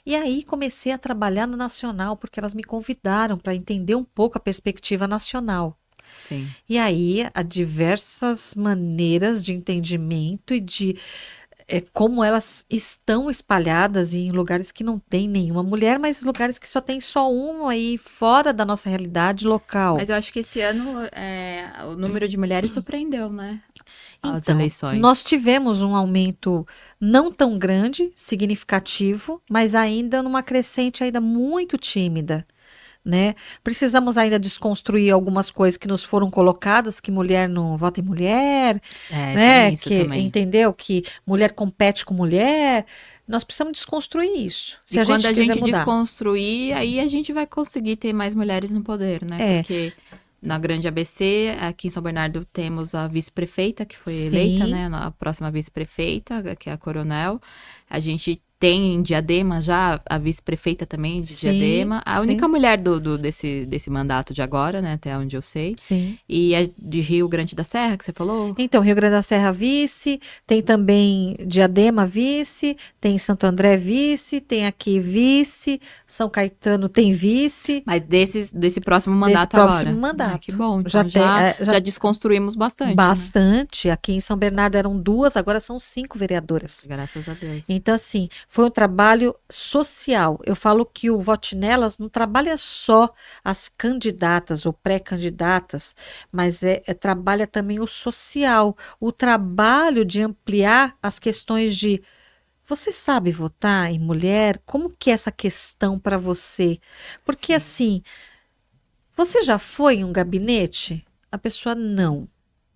Speaker 2: E aí comecei a trabalhar no nacional, porque elas me convidaram para entender um pouco a perspectiva nacional.
Speaker 1: Sim.
Speaker 2: E aí há diversas maneiras de entendimento e de como elas estão espalhadas em lugares que não tem nenhuma mulher, mas lugares que só tem só uma aí fora da nossa realidade local.
Speaker 1: Mas eu acho que esse ano o número de mulheres surpreendeu, né? As
Speaker 2: Então,
Speaker 1: eleições.
Speaker 2: nós tivemos um aumento não tão grande, significativo, mas ainda numa crescente ainda muito tímida, né? Precisamos ainda desconstruir algumas coisas que nos foram colocadas, que mulher não vota em mulher, né?
Speaker 1: Tem isso
Speaker 2: Que
Speaker 1: também.
Speaker 2: entendeu que mulher compete com mulher. Nós precisamos desconstruir isso. Se
Speaker 1: E
Speaker 2: a
Speaker 1: quando
Speaker 2: gente
Speaker 1: a
Speaker 2: quiser
Speaker 1: gente
Speaker 2: mudar.
Speaker 1: desconstruir, aí a gente vai conseguir ter mais mulheres no poder, né?
Speaker 2: É,
Speaker 1: Porque na Grande ABC, aqui em São Bernardo, temos a vice-prefeita, que foi eleita,
Speaker 2: sim,
Speaker 1: né? A próxima vice-prefeita, que é a Coronel. A gente tem em Diadema já, a vice-prefeita também de
Speaker 2: Sim,
Speaker 1: Diadema. A
Speaker 2: sim.
Speaker 1: única mulher desse mandato de agora, né? Até onde eu sei.
Speaker 2: Sim.
Speaker 1: E é de Rio Grande da Serra, que você falou?
Speaker 2: Então, Rio Grande da Serra vice, tem também Diadema vice, tem Santo André vice, tem aqui vice, São Caetano tem vice,
Speaker 1: Mas desse próximo
Speaker 2: desse
Speaker 1: mandato
Speaker 2: próximo
Speaker 1: agora.
Speaker 2: mandato.
Speaker 1: Ah, que bom. Então
Speaker 2: Já tem,
Speaker 1: já desconstruímos bastante, né?
Speaker 2: bastante. Aqui em São Bernardo eram 2, agora são 5 vereadoras.
Speaker 1: Graças a Deus.
Speaker 2: Então, assim, foi um trabalho social. Eu falo que o Vote Nelas não trabalha só as candidatas ou pré-candidatas, mas trabalha também o social, o trabalho de ampliar as questões de você sabe votar em mulher? Como que é essa questão para você? Porque assim, você já foi em um gabinete? A pessoa não.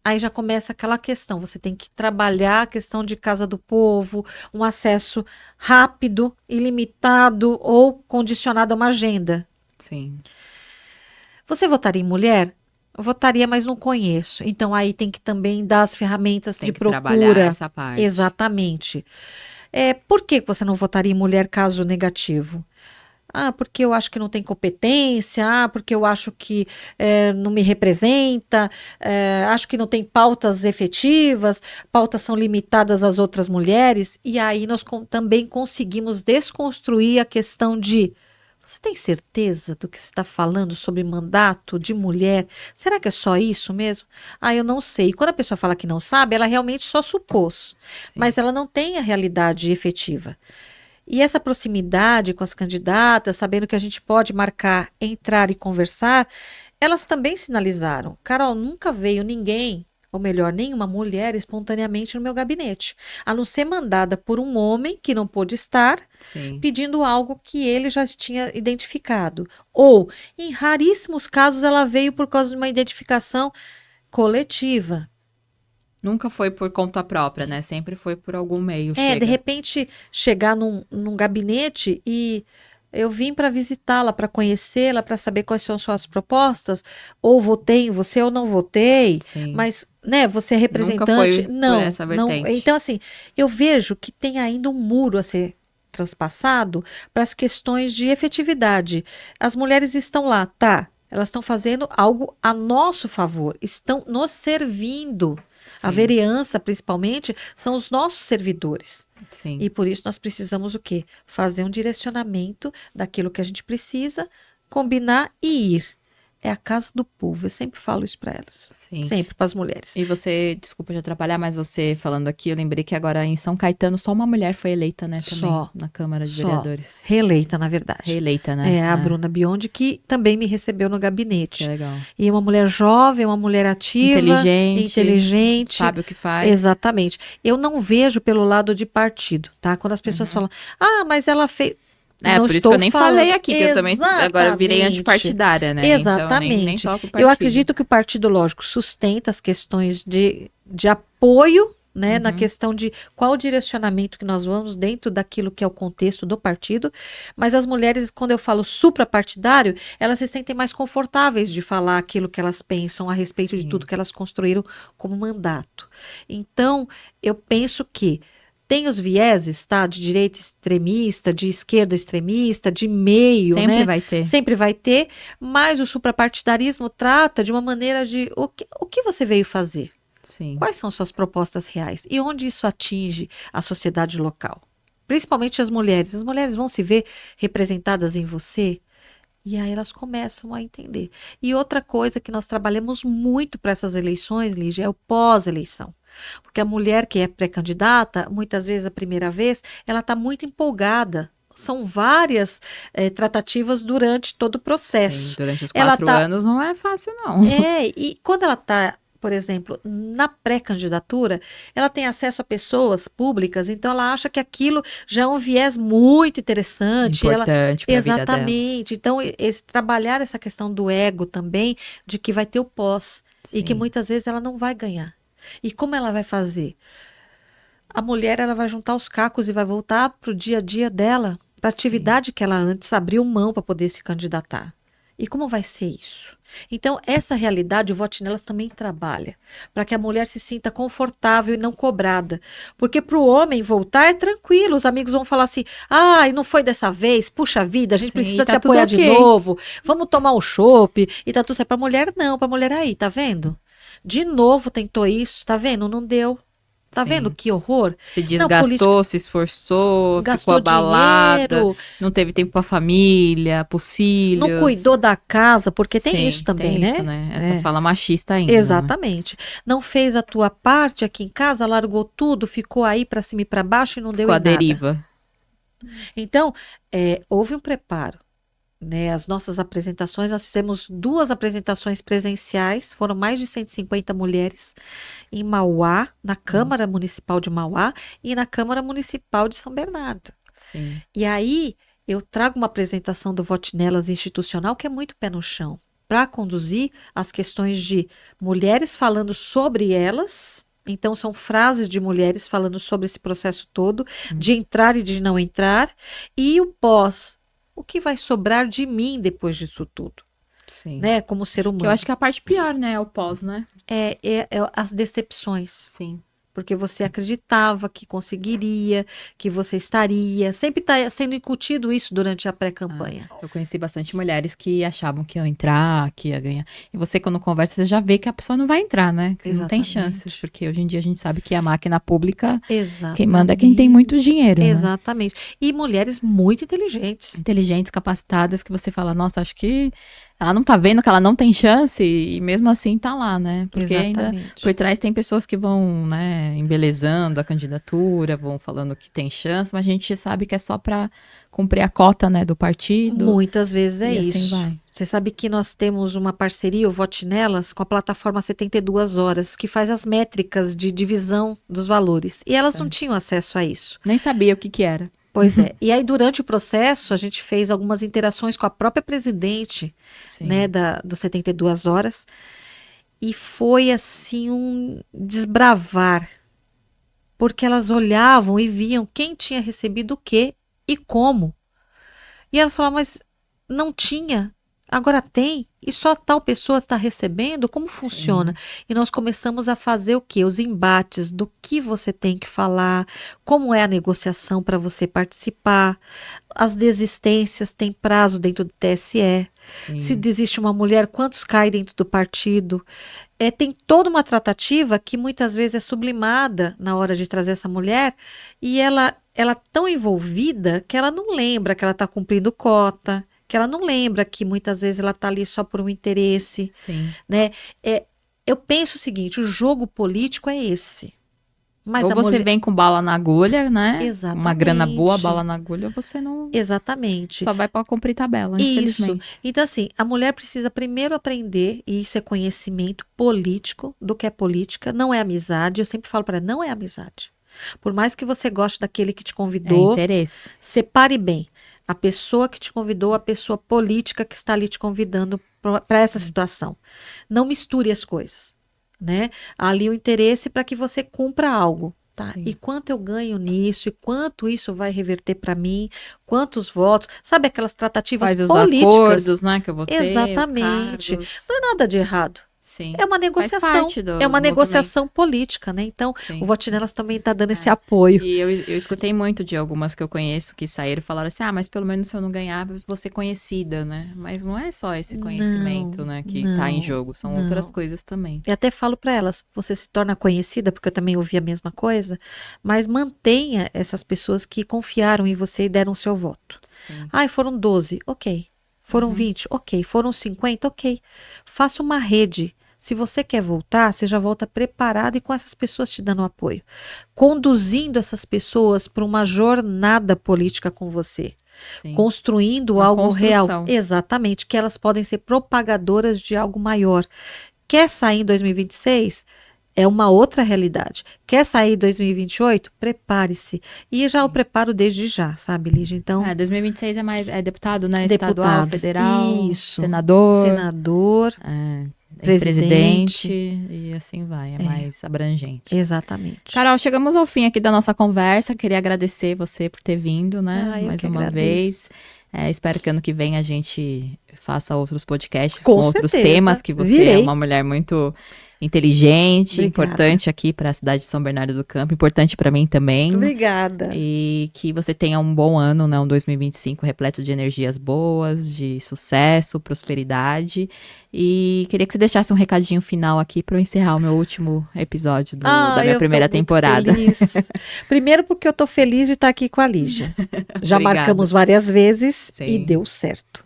Speaker 2: Aí já começa aquela questão, você tem que trabalhar a questão de casa do povo, um acesso rápido, ilimitado ou condicionado a uma agenda.
Speaker 1: Sim.
Speaker 2: Você votaria em mulher? Eu votaria, mas não conheço. Então aí tem que também dar as ferramentas
Speaker 1: Tem
Speaker 2: de
Speaker 1: que trabalhar
Speaker 2: procura.
Speaker 1: essa parte.
Speaker 2: Exatamente. Por que você não votaria em mulher caso negativo? Ah, porque eu acho que não tem competência, porque eu acho que não me representa, acho que não tem pautas efetivas, pautas são limitadas às outras mulheres, e aí nós também conseguimos desconstruir a questão de você tem certeza do que você está falando sobre mandato de mulher? Será que é só isso mesmo? Ah, eu não sei. E quando a pessoa fala que não sabe, ela realmente só supôs, mas ela não tem a realidade efetiva. E essa proximidade com as candidatas, sabendo que a gente pode marcar, entrar e conversar, elas também sinalizaram. Carol, nunca veio ninguém, ou melhor, nenhuma mulher espontaneamente no meu gabinete, a não ser mandada por um homem que não pôde estar,
Speaker 1: Sim.
Speaker 2: pedindo algo que ele já tinha identificado. Ou, em raríssimos casos, ela veio por causa de uma identificação coletiva.
Speaker 1: Nunca foi por conta própria, né? Sempre foi por algum meio.
Speaker 2: De repente, chegar num gabinete e eu vim para visitá-la, para conhecê-la, para saber quais são suas propostas, ou votei em você ou não votei,
Speaker 1: Sim.
Speaker 2: mas, né, você é representante?
Speaker 1: Nunca foi
Speaker 2: não,
Speaker 1: por essa
Speaker 2: não.
Speaker 1: vertente.
Speaker 2: Então, assim, eu vejo que tem ainda um muro a ser transpassado para as questões de efetividade. As mulheres estão lá, tá? Elas estão fazendo algo a nosso favor, estão nos servindo. A
Speaker 1: Sim.
Speaker 2: vereança, principalmente, são os nossos servidores.
Speaker 1: Sim.
Speaker 2: E por isso nós precisamos o quê? Fazer um direcionamento daquilo que a gente precisa, combinar e ir. É a casa do povo. Eu sempre falo isso para elas.
Speaker 1: Sim.
Speaker 2: Sempre para as mulheres.
Speaker 1: E você, desculpa te atrapalhar, mas você falando aqui, eu lembrei que agora em São Caetano só uma mulher foi eleita, né? Também,
Speaker 2: Só.
Speaker 1: na Câmara de
Speaker 2: Só.
Speaker 1: Vereadores.
Speaker 2: Reeleita, na verdade.
Speaker 1: Reeleita, né?
Speaker 2: A Bruna Biondi, que também me recebeu no gabinete.
Speaker 1: Que legal.
Speaker 2: E uma mulher jovem, uma mulher ativa, inteligente.
Speaker 1: Sabe o que faz.
Speaker 2: Exatamente. Eu não vejo pelo lado de partido, tá? Quando as pessoas falam, mas ela fez. Não
Speaker 1: por isso que eu nem falei aqui, que eu também agora virei antipartidária, né?
Speaker 2: Exatamente.
Speaker 1: Então, nem toco partido.
Speaker 2: Eu acredito que o partido, lógico, sustenta as questões de apoio, né, na questão de qual o direcionamento que nós vamos dentro daquilo que é o contexto do partido, mas as mulheres, quando eu falo suprapartidário, elas se sentem mais confortáveis de falar aquilo que elas pensam a respeito de tudo que elas construíram como mandato. Então, eu penso que tem os vieses, tá? De direita extremista, de esquerda extremista, de meio, né?
Speaker 1: Sempre vai ter.
Speaker 2: Sempre vai ter, mas o suprapartidarismo trata de uma maneira de o que você veio fazer?
Speaker 1: Sim.
Speaker 2: Quais são suas propostas reais? E onde isso atinge a sociedade local? Principalmente as mulheres. As mulheres vão se ver representadas em você? E aí elas começam a entender. E outra coisa que nós trabalhamos muito para essas eleições, Lígia, é o pós-eleição. Porque a mulher que é pré-candidata, muitas vezes a primeira vez, ela está muito empolgada. São várias tratativas durante todo o processo.
Speaker 1: Sim, durante os 4 anos não é fácil, não.
Speaker 2: E quando ela está, por exemplo, na pré-candidatura, ela tem acesso a pessoas públicas, então ela acha que aquilo já é um viés muito interessante.
Speaker 1: Importante para a vida dela.
Speaker 2: Exatamente. Então, trabalhar essa questão do ego também, de que vai ter o pós, e que muitas vezes ela não vai ganhar. E como ela vai fazer? A mulher, ela vai juntar os cacos e vai voltar para o dia a dia dela, para a atividade que ela antes abriu mão para poder se candidatar. E como vai ser isso? Então, essa realidade, o Vote Nelas também trabalha para que a mulher se sinta confortável e não cobrada. Porque para o homem voltar é tranquilo, os amigos vão falar assim: ah, e não foi dessa vez, puxa vida, a gente
Speaker 1: Sim,
Speaker 2: precisa
Speaker 1: e tá
Speaker 2: te
Speaker 1: tudo
Speaker 2: apoiar de
Speaker 1: ok.
Speaker 2: novo, vamos tomar um chopp e tá tudo certo. Para mulher, não, para mulher aí, tá vendo? De novo tentou isso, tá vendo? Não deu. Tá vendo
Speaker 1: Sim.
Speaker 2: que horror?
Speaker 1: Se
Speaker 2: Não, política
Speaker 1: desgastou, se esforçou, ficou
Speaker 2: gastou
Speaker 1: abalada,
Speaker 2: dinheiro,
Speaker 1: não teve tempo pra família, pros
Speaker 2: não
Speaker 1: filhos.
Speaker 2: cuidou da casa, porque tem isso
Speaker 1: Sim,
Speaker 2: também,
Speaker 1: tem isso,
Speaker 2: né?
Speaker 1: né? Essa
Speaker 2: É.
Speaker 1: fala machista ainda, né?
Speaker 2: Exatamente. Não fez a tua parte aqui em casa, largou tudo, ficou aí para cima e para baixo e não deu
Speaker 1: Ficou
Speaker 2: em
Speaker 1: à
Speaker 2: nada.
Speaker 1: deriva.
Speaker 2: Então, houve um preparo, né? As nossas apresentações, nós fizemos 2 apresentações presenciais, foram mais de 150 mulheres em Mauá, na Câmara Municipal de Mauá e na Câmara Municipal de São Bernardo.
Speaker 1: Sim,
Speaker 2: E aí eu trago uma apresentação do Vote Nelas institucional que é muito pé no chão, para conduzir as questões de mulheres falando sobre elas. Então, são frases de mulheres falando sobre esse processo todo, de entrar e de não entrar, e o pós. O que vai sobrar de mim depois disso tudo,
Speaker 1: sim.
Speaker 2: né? Como ser
Speaker 1: Que eu
Speaker 2: humano.
Speaker 1: acho que é a parte pior, né? É o pós, né?
Speaker 2: É as decepções.
Speaker 1: Sim.
Speaker 2: Porque você acreditava que conseguiria, que você estaria. Sempre está sendo incutido isso durante a pré-campanha.
Speaker 1: Eu conheci bastante mulheres que achavam que iam entrar, que ia ganhar. E você, quando conversa, você já vê que a pessoa não vai entrar, né? Que não tem chances.
Speaker 2: Exatamente.
Speaker 1: Porque hoje em dia a gente sabe que a máquina pública, quem manda é quem tem
Speaker 2: Exatamente.
Speaker 1: muito dinheiro, né?
Speaker 2: Exatamente. E mulheres muito inteligentes.
Speaker 1: Inteligentes, capacitadas, que você fala, nossa, acho que ela não tá vendo que ela não tem chance e mesmo assim tá lá, né? Porque ainda
Speaker 2: Exatamente.
Speaker 1: por trás tem pessoas que vão, né, embelezando a candidatura, vão falando que tem chance, mas a gente sabe que é só para cumprir a cota, né, do partido
Speaker 2: Muitas vezes é
Speaker 1: e assim
Speaker 2: isso.
Speaker 1: vai.
Speaker 2: Você sabe que nós temos uma parceria, o Vote Nelas, com a plataforma 72 Horas, que faz as métricas de divisão dos valores. E elas não
Speaker 1: Certo.
Speaker 2: tinham acesso a isso.
Speaker 1: Nem sabia o que que era.
Speaker 2: Pois é. E aí, durante o processo, a gente fez algumas interações com a própria presidente, né,
Speaker 1: Sim.
Speaker 2: do 72 Horas. E foi assim um desbravar, porque elas olhavam e viam quem tinha recebido o quê e como. E elas falavam, mas não tinha, agora tem, e só tal pessoa está recebendo? Como funciona? E nós começamos a fazer o quê? Os embates do que você tem que falar, como é a negociação para você participar, as desistências têm prazo dentro do TSE. Se
Speaker 1: Sim.
Speaker 2: desiste uma mulher, quantos caem dentro do partido? Tem toda uma tratativa que muitas vezes é sublimada na hora de trazer essa mulher e ela tão envolvida que ela não lembra que ela está cumprindo cota, que ela não lembra que muitas vezes ela está ali só por um interesse,
Speaker 1: Sim.
Speaker 2: né? Eu penso o seguinte, o jogo político é esse. Mas
Speaker 1: Ou
Speaker 2: a
Speaker 1: você
Speaker 2: mulher...
Speaker 1: vem com bala na agulha, né? Uma grana boa, bala
Speaker 2: Exatamente.
Speaker 1: na agulha, ou você não
Speaker 2: Exatamente.
Speaker 1: só vai para cumprir tabela,
Speaker 2: Isso.
Speaker 1: infelizmente.
Speaker 2: Então, assim, a mulher precisa primeiro aprender, e isso é conhecimento político, do que é política, não é amizade. Eu sempre falo para ela, não é amizade. Por mais que você goste daquele que te
Speaker 1: É
Speaker 2: convidou,
Speaker 1: interesse.
Speaker 2: separe bem a pessoa que te convidou, a pessoa política que está ali te convidando para essa situação. Não misture as coisas, né? Há ali o interesse para que você cumpra algo. Tá?
Speaker 1: Sim.
Speaker 2: E quanto eu ganho nisso? E quanto isso vai reverter para mim? Quantos votos? Sabe aquelas tratativas
Speaker 1: Quais os
Speaker 2: políticas?
Speaker 1: acordos, né, que eu vou ter, os
Speaker 2: Exatamente.
Speaker 1: cargos.
Speaker 2: Não é nada de errado.
Speaker 1: Sim.
Speaker 2: É uma
Speaker 1: Faz
Speaker 2: negociação.
Speaker 1: parte
Speaker 2: É uma
Speaker 1: do movimento.
Speaker 2: negociação política, né? Então, o
Speaker 1: Sim.
Speaker 2: Votinelas também está dando esse
Speaker 1: É.
Speaker 2: apoio.
Speaker 1: E eu escutei muito de algumas que eu conheço que saíram e falaram assim: ah, mas pelo menos se eu não ganhar, eu vou ser conhecida, né? Mas não é só esse conhecimento,
Speaker 2: Não,
Speaker 1: né, que tá em
Speaker 2: não,
Speaker 1: jogo, são outras
Speaker 2: não.
Speaker 1: coisas também.
Speaker 2: E até falo para elas, você se torna conhecida, porque eu também ouvi a mesma coisa, mas mantenha essas pessoas que confiaram em você e deram o seu voto.
Speaker 1: Sim.
Speaker 2: Ai, foram 12, ok. Foram 20, ok. Foram 50, ok. Faça uma rede. Se você quer voltar, você já volta preparado e com essas pessoas te dando apoio. Conduzindo essas pessoas para uma jornada política com você.
Speaker 1: Sim.
Speaker 2: Construindo
Speaker 1: Uma
Speaker 2: algo real.
Speaker 1: construção.
Speaker 2: Exatamente, que elas podem ser propagadoras de algo maior. Quer sair em 2026? É uma outra realidade. Quer sair em 2028? Prepare-se. E já o preparo desde já, sabe, Lígia? Então,
Speaker 1: 2026 é mais deputado, né? Estadual,
Speaker 2: deputados,
Speaker 1: federal,
Speaker 2: isso.
Speaker 1: senador,
Speaker 2: Senador,
Speaker 1: presidente
Speaker 2: presidente.
Speaker 1: e assim vai, é mais abrangente.
Speaker 2: Exatamente.
Speaker 1: Carol, chegamos ao fim aqui da nossa conversa. Queria agradecer você por ter vindo, né?
Speaker 2: Eu
Speaker 1: Mais
Speaker 2: que
Speaker 1: uma
Speaker 2: agradeço.
Speaker 1: vez. Espero que ano que vem a gente faça outros podcasts
Speaker 2: Com
Speaker 1: com outros
Speaker 2: certeza.
Speaker 1: temas, que você
Speaker 2: Virei.
Speaker 1: é uma mulher muito inteligente,
Speaker 2: Obrigada.
Speaker 1: importante aqui para a cidade de São Bernardo do Campo, importante para mim também.
Speaker 2: Obrigada.
Speaker 1: E que você tenha um bom ano, né? Um 2025 repleto de energias boas, de sucesso, prosperidade. E queria que você deixasse um recadinho final aqui para eu encerrar o meu último episódio da minha primeira temporada.
Speaker 2: Feliz. Primeiro porque eu tô feliz de estar aqui com a Lígia. Já
Speaker 1: Obrigada.
Speaker 2: marcamos várias vezes
Speaker 1: Sim.
Speaker 2: e deu certo.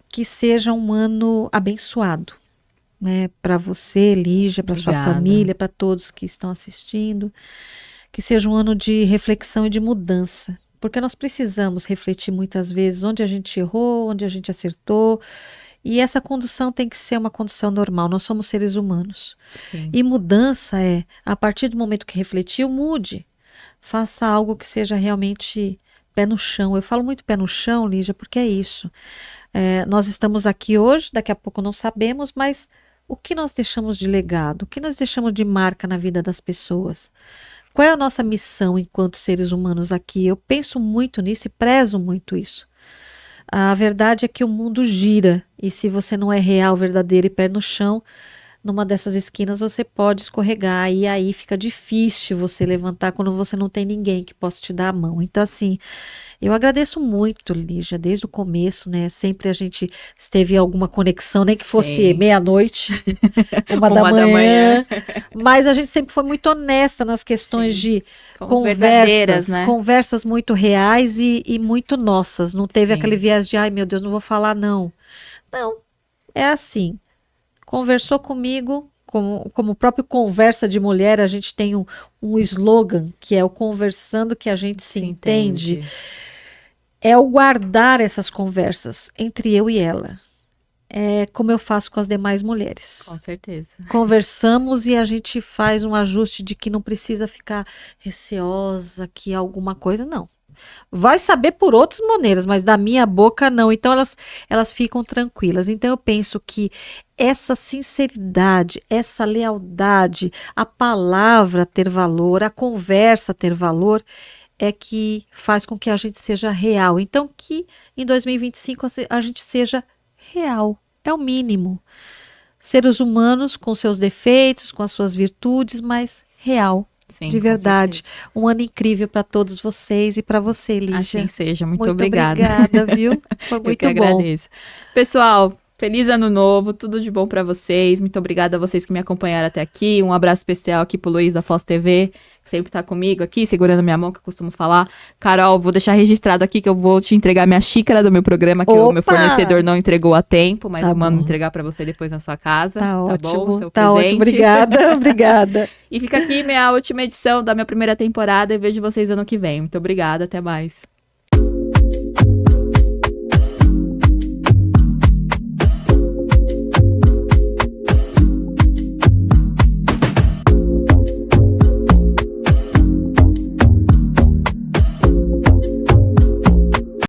Speaker 2: Que seja um ano abençoado, né? Para você, Lígia, para sua
Speaker 1: Obrigada.
Speaker 2: família, para todos que estão assistindo. Que seja um ano de reflexão e de mudança. Porque nós precisamos refletir muitas vezes onde a gente errou, onde a gente acertou. E essa condução tem que ser uma condução normal. Nós somos seres humanos.
Speaker 1: Sim.
Speaker 2: E mudança a partir do momento que refletiu, mude. Faça algo que seja realmente pé no chão. Eu falo muito pé no chão, Lígia, porque é isso. Nós estamos aqui hoje, daqui a pouco não sabemos, mas o que nós deixamos de legado? O que nós deixamos de marca na vida das pessoas? Qual é a nossa missão enquanto seres humanos aqui? Eu penso muito nisso e prezo muito isso. A verdade é que o mundo gira e se você não é real, verdadeiro e pé no chão, numa dessas esquinas você pode escorregar e aí fica difícil você levantar quando você não tem ninguém que possa te dar a mão. Então assim, eu agradeço muito, Lígia, desde o começo, né? Sempre a gente esteve em alguma conexão, nem que fosse meia-noite, uma da manhã. Mas a gente sempre foi muito honesta nas questões de conversas, né? Conversas muito reais e muito nossas. Não teve aquele viés de, ai meu Deus, não vou falar não. Não, é assim. Conversou comigo, como o próprio Conversa de Mulher, a gente tem um slogan, que é o conversando que a gente se entende. É o guardar essas conversas entre eu e ela. É como eu faço com as demais mulheres.
Speaker 1: Com certeza.
Speaker 2: Conversamos e a gente faz um ajuste de que não precisa ficar receosa, que alguma coisa, não. Vai saber por outras maneiras, mas da minha boca não. Então elas ficam tranquilas. Então eu penso que essa sinceridade, essa lealdade, a palavra ter valor, a conversa ter valor, é que faz com que a gente seja real. Então que em 2025 a gente seja real. É o mínimo. Seres humanos com seus defeitos, com as suas virtudes, mas real. Sim, de verdade. Um ano incrível para todos vocês e para você, Lígia.
Speaker 1: Assim seja. Muito obrigada.
Speaker 2: Obrigada, viu? Foi muito bom.
Speaker 1: Agradeço. Pessoal, feliz ano novo, tudo de bom para vocês. Muito obrigada a vocês que me acompanharam até aqui. Um abraço especial aqui pro Luiz da Foz TV, que sempre tá comigo aqui, segurando minha mão, que eu costumo falar. Carol, vou deixar registrado aqui que eu vou te entregar minha xícara do meu programa, que o meu fornecedor não entregou a tempo, mas eu mando entregar para você depois na sua casa. Tá ótimo. Bom? Seu presente.
Speaker 2: Ótimo, obrigada, obrigada.
Speaker 1: E fica aqui minha última edição da minha primeira temporada e vejo vocês ano que vem. Muito obrigada, até mais.